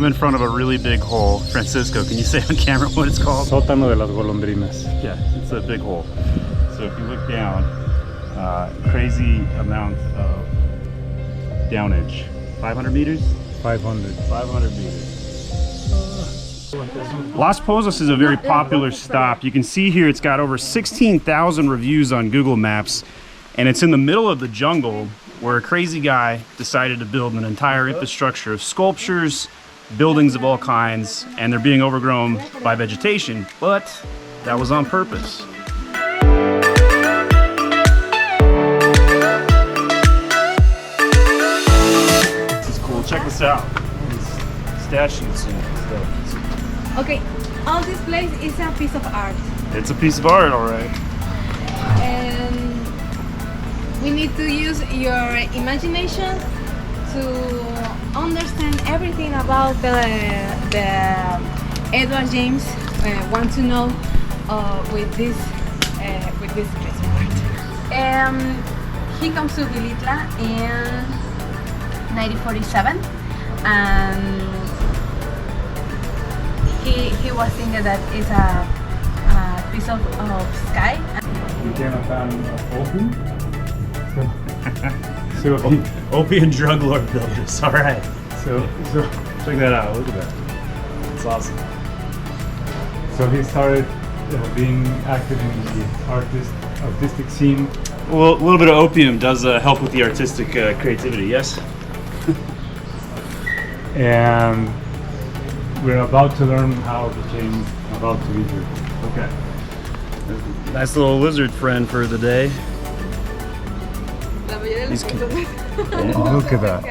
I'm in front of a really big hole. Francisco, can you say on camera what it's called? Sótano de las golondrinas. Yeah, it's a big hole. So if you look down, crazy amount of downage. 500 meters? 500. 500 meters. Las Pozas is a very popular stop. You can see here it's got over 16,000 reviews on Google Maps, and it's in the middle of the jungle where a crazy guy decided to build an entire infrastructure of sculptures, buildings of all kinds, and they're being overgrown by vegetation, but that was on purpose. This is cool. Check this out. These statues and stuff. Okay, all this place is a piece of art. It's a piece of art, all right. And we need to use your imagination to understand everything about the Edward James want to know with this piece of art. He comes to Gilitla in 1947, and he was thinking that it's a piece of sky. Became a fan of opium. So Opium drug lord builders. All right. so Check that out. Look at that. It's awesome. so he started being active in the artistic scene. Well, a little bit of opium does help with the artistic creativity, yes? And we're about to learn how it became about to be here. Okay. Nice little lizard friend for the day. He's, Look at that.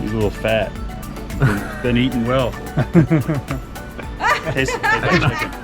he's a little fat. Been eating well. Taste that chicken.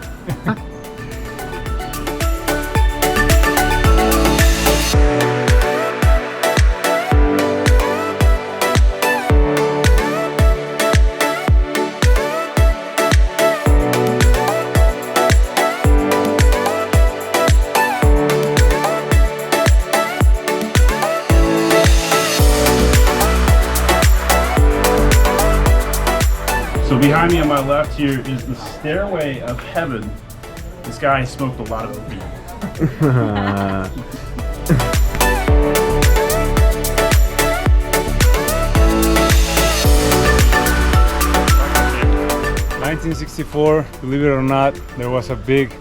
So behind me on my left here is the Stairway of Heaven. This guy smoked a lot of opium. 1964, believe it or not, there was a big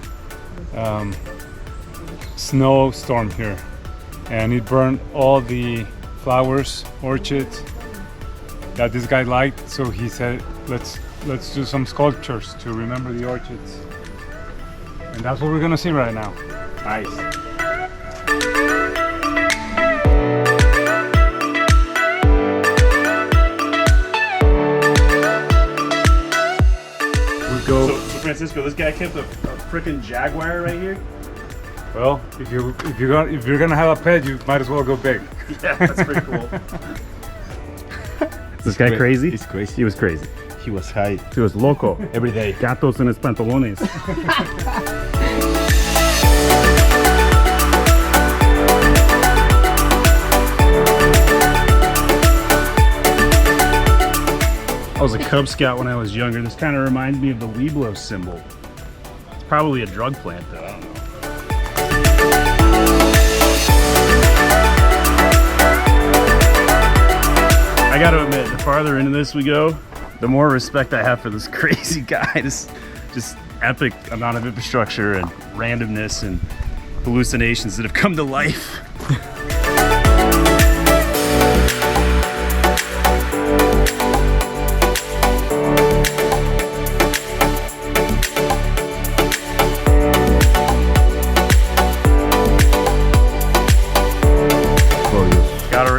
snowstorm here, and it burned all the flowers, orchids that this guy liked. So he said, let's do some sculptures to remember the orchids, and that's what we're gonna see right now. Nice. So Francisco, this guy kept a freaking jaguar right here. Well, if you're gonna have a pet, you might as well go big. Yeah, that's pretty cool. Is this guy crazy? He's crazy. He was crazy. He was high He was loco. every day. Gatos en his pantalones. I was a Cub Scout when I was younger. This kind of reminds me of the Weeblo symbol. It's probably a drug plant though, I don't know. I gotta admit, the farther into this we go, the more respect I have for this crazy guy. This just epic amount of infrastructure and randomness and hallucinations that have come to life.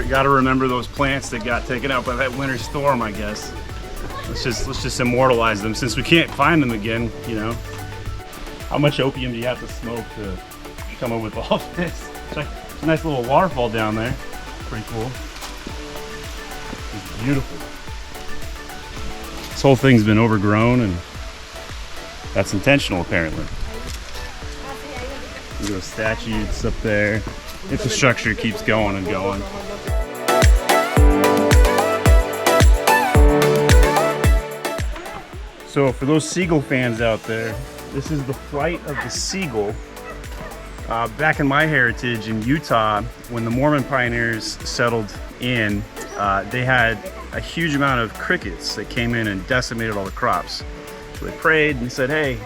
Gotta remember those plants that got taken out by that winter storm, I guess. Let's just immortalize them since we can't find them again, you know. How much opium do you have to smoke to come up with all this? Check, there's a nice little waterfall down there. Pretty cool. It's beautiful. This whole thing's been overgrown, and that's intentional apparently. Look at those statues up there. Infrastructure keeps going and going. So for those seagull fans out there, this is the flight of the seagull. Back in my heritage in Utah, when the Mormon pioneers settled in, they had a huge amount of crickets that came in and decimated all the crops. So they prayed and said, hey,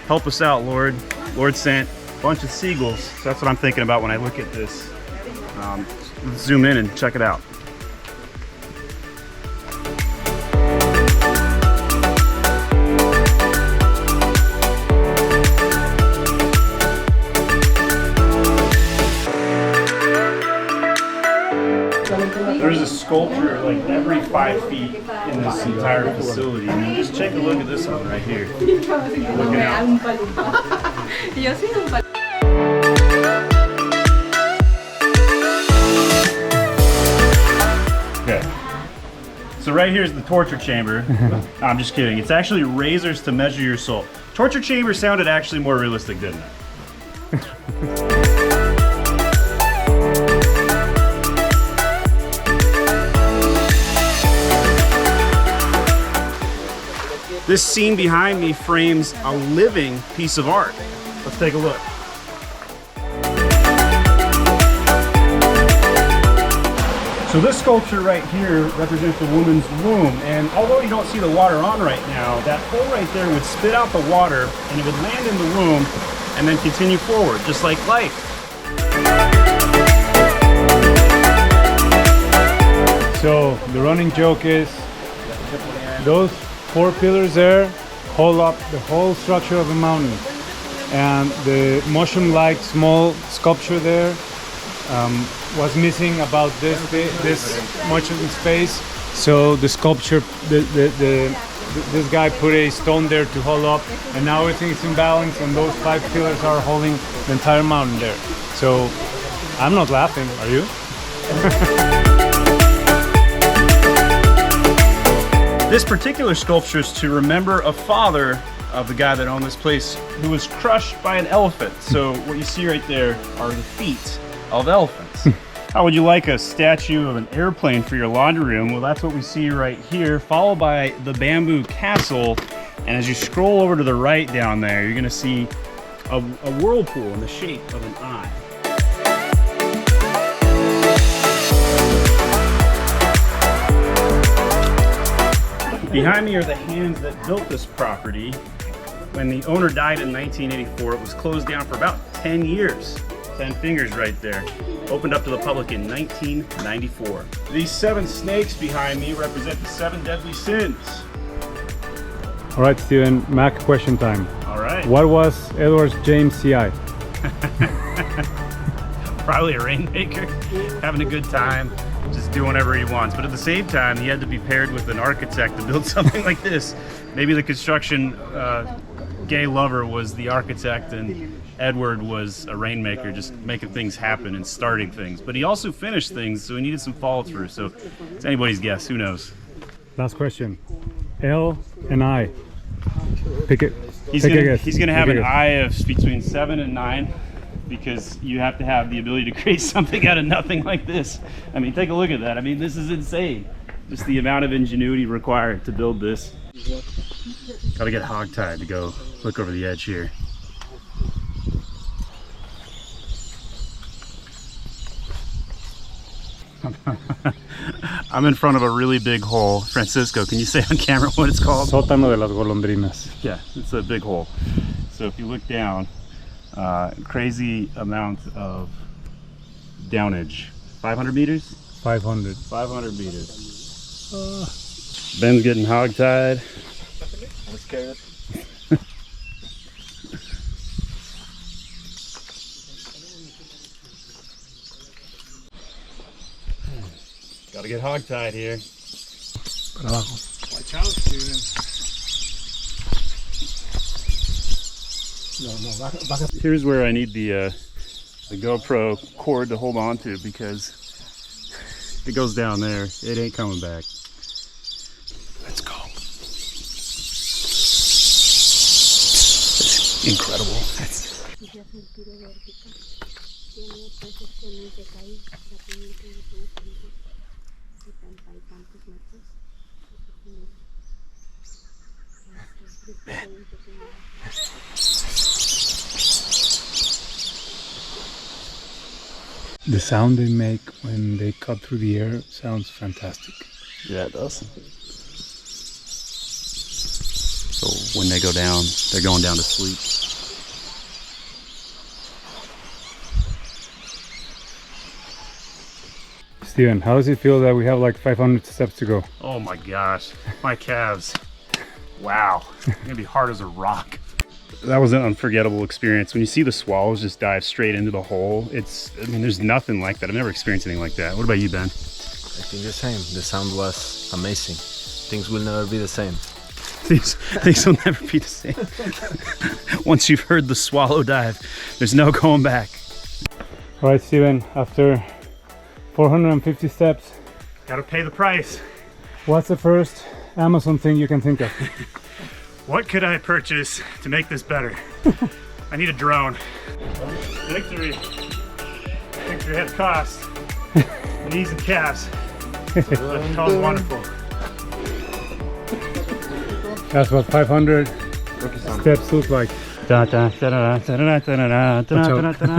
help us out, Lord. Lord sent a bunch of seagulls. So that's what I'm thinking about when I look at this. Let's zoom in and check it out. There's a sculpture like every 5 feet in this entire facility. I mean, just take a look at this one right here. Looking out. Okay. So right here is the torture chamber. No, I'm just kidding. It's actually razors to measure your soul. Torture chamber sounded actually more realistic, didn't it? This scene behind me frames a living piece of art. Let's take a look. So this sculpture right here represents a woman's womb, and although you don't see the water on right now, that hole right there would spit out the water and it would land in the womb and then continue forward, just like life. So the running joke is those 4 pillars there hold up the whole structure of the mountain, and the mushroom-like small sculpture there was missing about this much of the space. So the sculpture, this guy put a stone there to hold up, and now everything is in balance, and those 5 pillars are holding the entire mountain there. So I'm not laughing, are you? This particular sculpture is to remember a father of the guy that owned this place who was crushed by an elephant. So what you see right there are the feet of elephants. How would you like a statue of an airplane for your laundry room? Well, that's what we see right here, followed by the bamboo castle. And as you scroll over to the right down there, you're gonna see a whirlpool in the shape of an eye. Behind me are the hands that built this property. When the owner died in 1984, it was closed down for about 10 years. 10 fingers right there. Opened up to the public in 1994. These 7 snakes behind me represent the 7 deadly sins. All right, Steven, Mac question time. All right. What was Edward James' CI? Probably a rainmaker, having a good time, just doing whatever he wants. But at the same time, he had to be paired with an architect to build something like this. Maybe the construction gay lover was the architect and Edward was a rainmaker, just making things happen and starting things. But he also finished things, so he needed some follow through. So it's anybody's guess, who knows? Last question. L and I. Pick it. He's gonna have an eye of between 7 and 9. Because you have to have the ability to create something out of nothing like this. I mean, take a look at that. I mean, this is insane. Just the amount of ingenuity required to build this. Gotta get hogtied to go look over the edge here. I'm in front of a really big hole. Francisco, can you say on camera what it's called? Sótano de las golondrinas. Yeah, it's a big hole. So if you look down, crazy amount of downage. 500 meters? 500. 500 meters. Ben's getting hogtied. I'm scared. Gotta get hogtied here. Watch out, Steven. Here's where I need the GoPro cord to hold on to, because if it goes down there, it ain't coming back. Let's go. It's incredible. The sound they make when they cut through the air sounds fantastic. Yeah, it does. So when they go down, they're going down to sleep. Steven, how does it feel that we have like 500 steps to go? Oh my gosh, my calves. Wow, they're gonna be hard as a rock. That was an unforgettable experience. When you see the swallows just dive straight into the hole, I mean, there's nothing like that. I've never experienced anything like that. What about you, Ben? I think the same. The sound was amazing. Things will never be the same. Things will never be the same. Once you've heard the swallow dive, there's no going back. All right, Steven, after 450 steps, Gotta pay the price. what's the first Amazon thing you can think of? What could I purchase to make this better? I need a drone. Victory. Victory had cost. Knees and calves. But it was wonderful. That's what 500 steps look like.